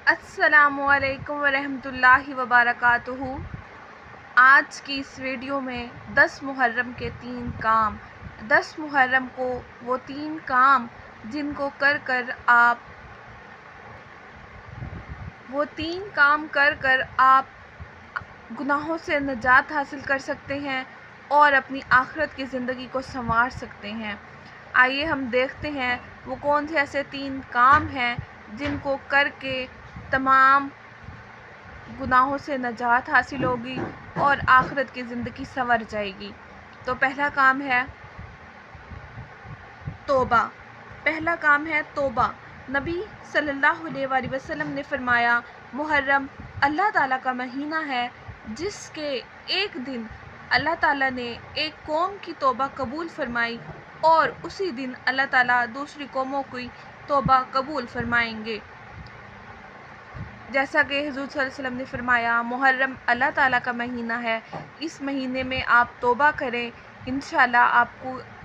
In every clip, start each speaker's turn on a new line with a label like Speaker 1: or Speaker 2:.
Speaker 1: السلام علیکم ورحمۃ اللہ وبرکاتہ۔ آج کی اس ویڈیو میں 10 محرم کے 3 کام، 10 محرم کو وہ 3 کام جن کو کر کر آپ گناہوں سے نجات حاصل کر سکتے ہیں اور اپنی آخرت کی زندگی کو سنوار سکتے ہیں۔ آئیے ہم دیکھتے ہیں وہ کون سے ایسے 3 کام ہیں جن کو کر کے تمام گناہوں سے نجات حاصل ہوگی اور آخرت کی زندگی سنور جائے گی۔ تو پہلا کام ہے توبہ۔ پہلا کام ہے توبہ۔ نبی صلی اللہ علیہ وآلہ وسلم نے فرمایا، محرم اللہ تعالیٰ کا مہینہ ہے جس کے ایک دن اللہ تعالیٰ نے ایک قوم کی توبہ قبول فرمائی اور اسی دن اللہ تعالیٰ دوسری قوموں کی توبہ قبول فرمائیں گے۔ جیسا کہ حضور صلی اللہ علیہ وسلم نے فرمایا، محرم اللہ تعالیٰ کا مہینہ ہے، اس مہینے میں آپ توبہ کریں، انشاءاللہ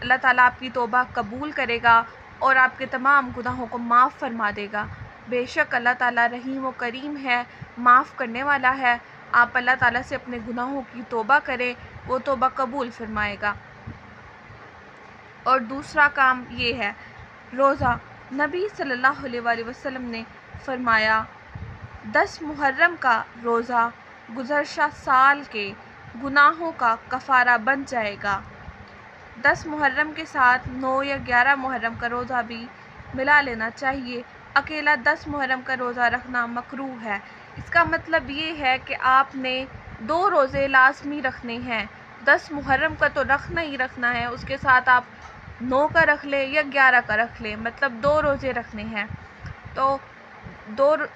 Speaker 1: اللہ تعالیٰ آپ کی توبہ قبول کرے گا اور آپ کے تمام گناہوں کو معاف فرما دے گا۔ بے شک اللہ تعالیٰ رحیم و کریم ہے، معاف کرنے والا ہے۔ آپ اللہ تعالیٰ سے اپنے گناہوں کی توبہ کریں، وہ توبہ قبول فرمائے گا۔ اور دوسرا کام یہ ہے روزہ۔ نبی صلی اللہ علیہ وآلہ وسلم نے فرمایا، 10 محرم کا روزہ گزشتہ سال کے گناہوں کا کفارہ بن جائے گا۔ 10 محرم کے ساتھ 9 یا 11 محرم کا روزہ بھی ملا لینا چاہیے۔ اکیلا 10 محرم کا روزہ رکھنا مکروہ ہے۔ اس کا مطلب یہ ہے کہ آپ نے 2 روزے لازمی رکھنے ہیں۔ 10 محرم کا تو رکھنا ہی رکھنا ہے، اس کے ساتھ آپ 9 کا رکھ لیں یا 11 کا رکھ لیں، مطلب 2 روزے رکھنے ہیں۔ تو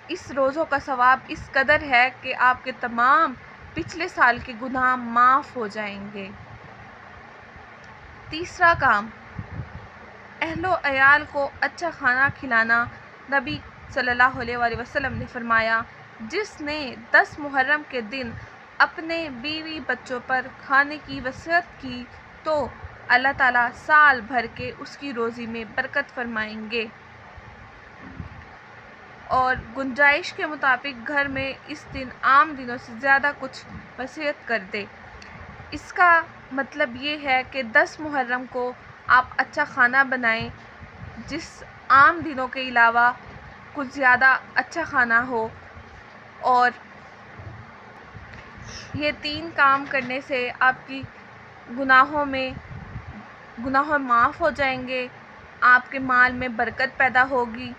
Speaker 1: اس روزوں کا ثواب اس قدر ہے کہ آپ کے تمام پچھلے سال کے گناہ معاف ہو جائیں گے۔ تیسرا کام، اہل و عیال کو اچھا کھانا کھلانا۔ نبی صلی اللہ علیہ وآلہ وسلم نے فرمایا، جس نے 10 محرم کے دن اپنے بیوی بچوں پر کھانے کی وصیت کی تو اللہ تعالیٰ سال بھر کے اس کی روزی میں برکت فرمائیں گے اور گنجائش کے مطابق گھر میں اس دن عام دنوں سے زیادہ کچھ وصیت کر دے۔ اس کا مطلب یہ ہے کہ 10 محرم کو آپ اچھا کھانا بنائیں، جس عام دنوں کے علاوہ کچھ زیادہ اچھا کھانا ہو، اور یہ 3 کام کرنے سے آپ کی گناہ معاف ہو جائیں گے، آپ کے مال میں برکت پیدا ہوگی